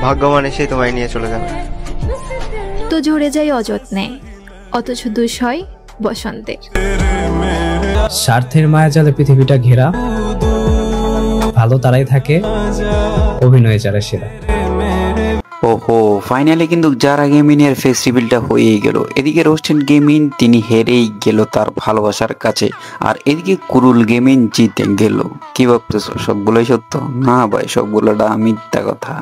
ভাগ্যবান এসে তোমায় নিয়ে চলে যাবে। তো ঝরে যায় অযত্নে, অথচ দুষ হয় বসন্তে। স্বার্থের মায়াজালে পৃথিবীটা ঘেরা, ভালো তারাই থাকে, অভিনয়ে যারা সেরা। ওহো, ফাইনালি কিন্তু যারা গেমিং এর ফেস্টিভ্যালটা হয়েই গেল। এদিকে রোস্টেড গেমিং তিনি হেরেই গেল তার ভালোবাসার কাছে, আর এদিকে কুরুল গেমিং জিতে গেল। কি ভাবতেছো সবগুলোই সত্য? না ভাই, সবগুলোটা মিথ্যা কথা।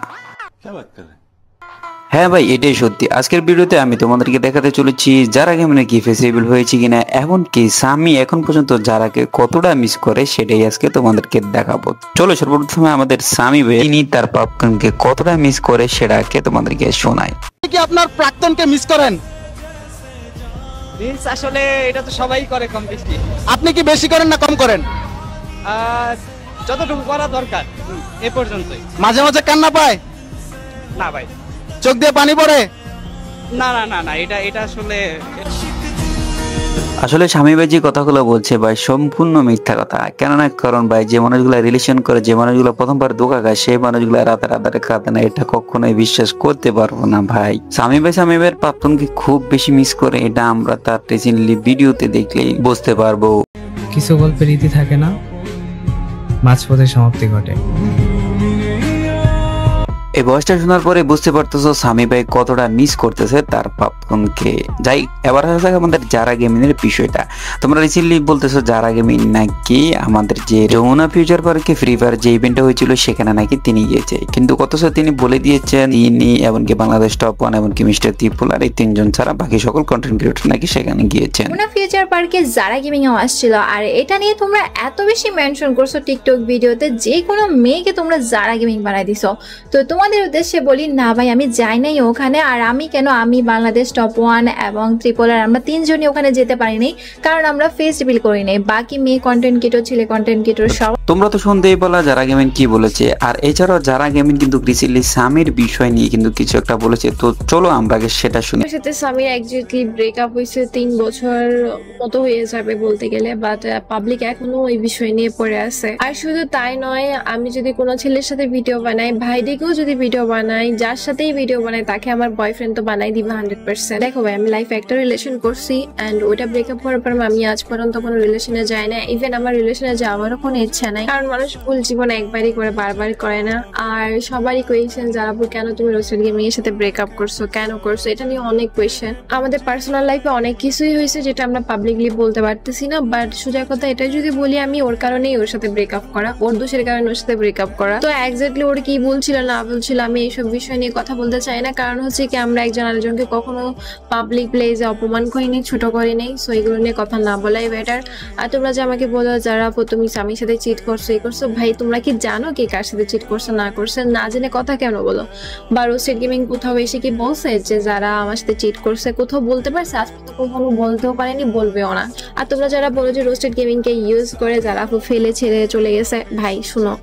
হ্যাঁ ভাই, এটাই সত্যি। আজকের ভিডিওতে আমি তোমাদেরকে দেখাতে চলেছি যারা গেমিংয়ে কি ফেস্টিভ্যাল হয়েছে কিনা, এমনকি সামি এখন পর্যন্ত যারাকে কতটা মিস করে সেটাই আজকে তোমাদেরকে দেখাবো। চলো সর্বপ্রথমে আমাদের সামি ভাই তিনি তার প্রাক্তনকে কতটা মিস করে সেটাকে তোমাদেরকে শোনায়। কি আপনার প্রাক্তনকে মিস করেন? মিস আসলে এটা তো সবাই করে কম বেশি। আপনি কি বেশি করেন না কম করেন? যতটুকু করা দরকার এ পর্যন্তই। মাঝে মাঝে কান্না পায়? না ভাই, চোখ দিয়ে পানি পড়ে? না না না না, এটা আসলে স্বামী ভাই যে কথাগুলো বলছে ভাই সম্পূর্ণ মিথ্যা কথা। কেননা কারণ ভাই যে মানুষগুলো রিলেশন করে, যে মানুষগুলো প্রথমবার ধোঁকা খায়, সেই মানুষগুলো রাতে কাঁদে না, এটা কখনোই বিশ্বাস করতে পারবো না ভাই। স্বামী ভাইয়ের প্রাক্তনকে খুব বেশি মিস করে, এটা আমরা তার রিসেন্টলি ভিডিওতে দেখলেই বুঝতে পারবো। কিছু গল্পের রীতি থাকে না, মাঝপথে সমাপ্তি ঘটে। এই ভয়েসটা শোনার পরে বুঝতে পারতেছো স্বামী ভাই কতটা মিস করতেছে তার প্রাক্তনকে। যাই এবার আসা যাক আমাদের যারা গেমিং এর বিষয়টা। তোমরা রিসেন্টলি বলতেছো যারা গেমিং নাকি আমাদের যে যমুনা ফিউচার পার্কে ফ্রি ফায়ার যে ইভেন্টটা হয়েছিল সেখানে নাকি তিনি গিয়েছে, কিন্তু অথচ তিনি বলে দিয়েছেন তিনি এমনকি বাংলাদেশ টপ 1 এমনকি মিস্টার ত্রিপুলার এই তিনজন ছাড়া বাকি সকল কন্টেন্ট ক্রিয়েটর নাকি সেখানে গিয়েছেন। যমুনা ফিউচার পার্কে যারা গেমিং এ আসছিল, আর এটা নিয়ে তোমরা এত বেশি মেনশন করছো টিকটক ভিডিওতে, যে কোনো মেয়েকে তোমরা যারা গেমিং বানাই দিছো। তো তোমাদের উদ্দেশ্যে বলি না ভাই, আমি যাই নাই ওখানে। আর আমি কেন, আমি বাংলাদেশ টপ 1 এবং ত্রিপোলার আমরা তিনজনই ওখানে যেতে পারিনি, কারণ আমরা ফেস্টিভ্যাল করি নাই। বাকি মেয়ে কন্টেন্ট ক্রিয়েটর, ছেলে কন্টেন্ট ক্রিয়েটর সব তোমরা তো শুনতেই বলা যারা গেমিং কি বলেছে। আর এছাড়াও যারা গেমিং কিন্তু রিসেন্টলি স্বামীর বিষয় নিয়ে কিন্তু কিছু একটা বলেছে, তো চলো আমরা আগে সেটা শুনি। আমার সাথে স্বামীর এক্স্যাক্টলি ব্রেকআপ হয়েছে 3 বছর মতো হয়ে যাবে বলতে গেলে, বাট পাবলিক এখনো ওই বিষয় নিয়ে পড়ে আছে। আর শুধু তাই নয়, আমি যদি কোনো ছেলের সাথে ভিডিও বানাই, ভাইদিকেও যদি ভিডিও বানাই, যার সাথেই ভিডিও বানাই, তাকে আমার বয়ফ্রেন্ড তো বানাই দিবে 100%। দেখো ভাই, আমি লাইফে একটা রিলেশন করছি, অ্যান্ড ওটা ব্রেকআপ করার পর আমি আজ পর্যন্ত কোনো রিলেশনে যাই না। ইভেন আমার রিলেশনে যাওয়ারও কোনো ইচ্ছা নাই, কারণ মানুষ ভুল জীবনে একবারই করে, বারবার করে না। আর সবারই কোয়েশ্চেন, যারা কেন তুমি রোস্টেড গেমিং এর সাথে ব্রেকআপ করছো, কেন করছো, এটা নিয়ে অনেক কোয়েশ্চেন। আমাদের পার্সোনাল লাইফে অনেক কিছুই হয়েছে যেটা আমরা পাবলিকলি বলতে পারতেছি না, বাট সোজা কথা এটা যদি বলি, আমি ওর কারণেই ওর সাথে ব্রেকআপ করা, ওর দোষের কারণে ওর সাথে ব্রেকআপ করা। তো এক্স্যাক্টলি ওর কি বলছিল না বলছিল আমি এইসব বিষয় নিয়ে কথা বলতে চাই না, কারণ হচ্ছে কি আমরা একজন আরেকজনকে কখনো পাবলিক প্লেসে অপমান করিনি, ছোট করিনি। সো এগুলো নিয়ে কথা না বলাই বেটার। আর তোমরা যে আমাকে বলো যারা তুমি স্বামীর সাথে চিট করছো, এই করছো, ভাই তোমরা কি জানো কে কার সাথে চিট করছে না করছে? না জেনে কথা কেন বলো? বা রোস্টেড গেমিং কোথাও এসে কি বলছে যে যারা আমার সাথে চিট করছে? কোথাও বলতে পারছে? আজ পর্যন্ত কখনো বলতেও পারেনি, বলবেও না। আর তোমরা যারা বলো যে রোস্টেড গেমিং কে ইউজ করে যারা ফেলে ছেড়ে চলে গেছে, ভাই শুনো,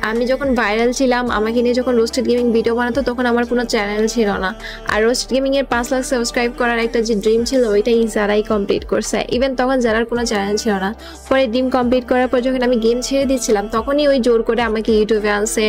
আমি যখন ভাইরাল ছিলাম, আমাকে নিয়ে যখন রোস্টেড গেমিং ভিডিও বানাতো, তখন আমার কোনো চ্যানেল ছিল না। আর রোস্টেড গেমিং এর 5 লাখ সাবস্ক্রাইব করার একটা যে ড্রিম ছিল, ওইটাই যারাই কমপ্লিট করছে। ইভেন তখন যারার কোনো চ্যানেল ছিল না। পরে ড্রিম কমপ্লিট করার পর যখন আমি গেম ছেড়ে দিচ্ছিলাম, তখনই ওই জোর করে আমাকে ইউটিউবে আনছে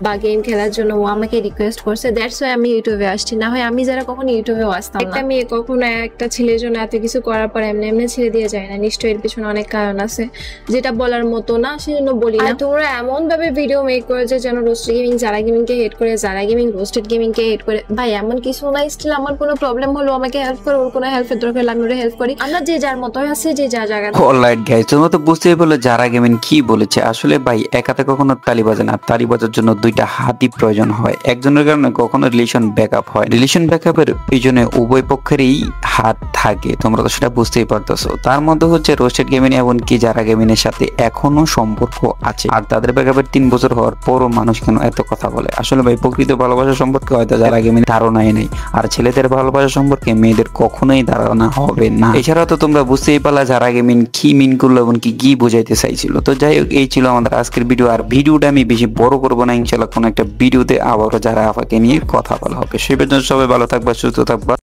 বা গেম খেলার জন্য ও আমাকে রিকোয়েস্ট করছে। দ্যাটস ওয়াই আমি ইউটিউবে আসছি, না হয় আমি যারা কখনো ইউটিউবেও আসতাম না। একটা মেয়ে কখনো একটা ছেলের জন্য এত কিছু করার পর এমনি এমনি ছেড়ে দিয়ে যায় না, নিশ্চয়ই এর পিছনে অনেক কারণ আছে যেটা বলার মতো না, সেজন্য বলি না। তোমরা এমন ভাবে ভিডিও মেক করেছে যেন রোস্টেড গেমিং যারা গেমিং কে হেট করে, যারা গেমিং রোস্টেড গেমিং কে হেট করে। ভাই এমন কিছু না, স্টিল আমার কোনো প্রবলেম হলো আমাকে হেল্প করো, ওর কোনো হেল্পের দরকার হলে আমি ওরা হেল্প করি। আমরা যে যার মতো আছে, যে যার জায়গা। অলরাইট গাইস, তোমরা তো বুঝতেই পারলে যারা গেমিং কি বলেছে। আসলে ভাই এক হাতে কখনো তালি বাজে না, তালি বাজার জন্য দুইটা হাতই প্রয়োজন হয়। একজনের কারণে কখনো রিলেশন ব্যাকআপ হয়, রিলেশন ব্যাকআপের পিছনে উভয় পক্ষেরই হাত থাকে, তোমরা তো সেটা বুঝতেই পারতেছো। তার মধ্যে হচ্ছে রোস্টেড গেমিং এমনকি যারা গেমিং এর সাথে এখনো সম্পর্ক আছে, আর তাদের ব্যাকআপের 3 বছর হওয়ার পরও মানুষ কেন এত কথা বলে? আসলে ভাই প্রকৃত ভালোবাসা সম্পর্কে হয়তো যারা গেমিং ধারণাই নেই, আর ছেলেদের ভালোবাসা সম্পর্কে মেয়েদের কখনোই ধারণা হবে না। এছাড়াও তো তোমরা বুঝতেই পারলা যারা গেমিং কি মিন করলো এবং কি বোঝাইতে চাইছিল। তো যাই হোক, এই ছিল আমাদের আজকের ভিডিও। আর ভিডিওটা আমি বেশি বড় করবো না, ইনশাআল্লাহ কোনো একটা ভিডিওতে আবারও যারা আপাকে নিয়ে কথা বলা হবে। সেই পর্যন্ত সবাই ভালো থাকবা, সুস্থ থাকবা।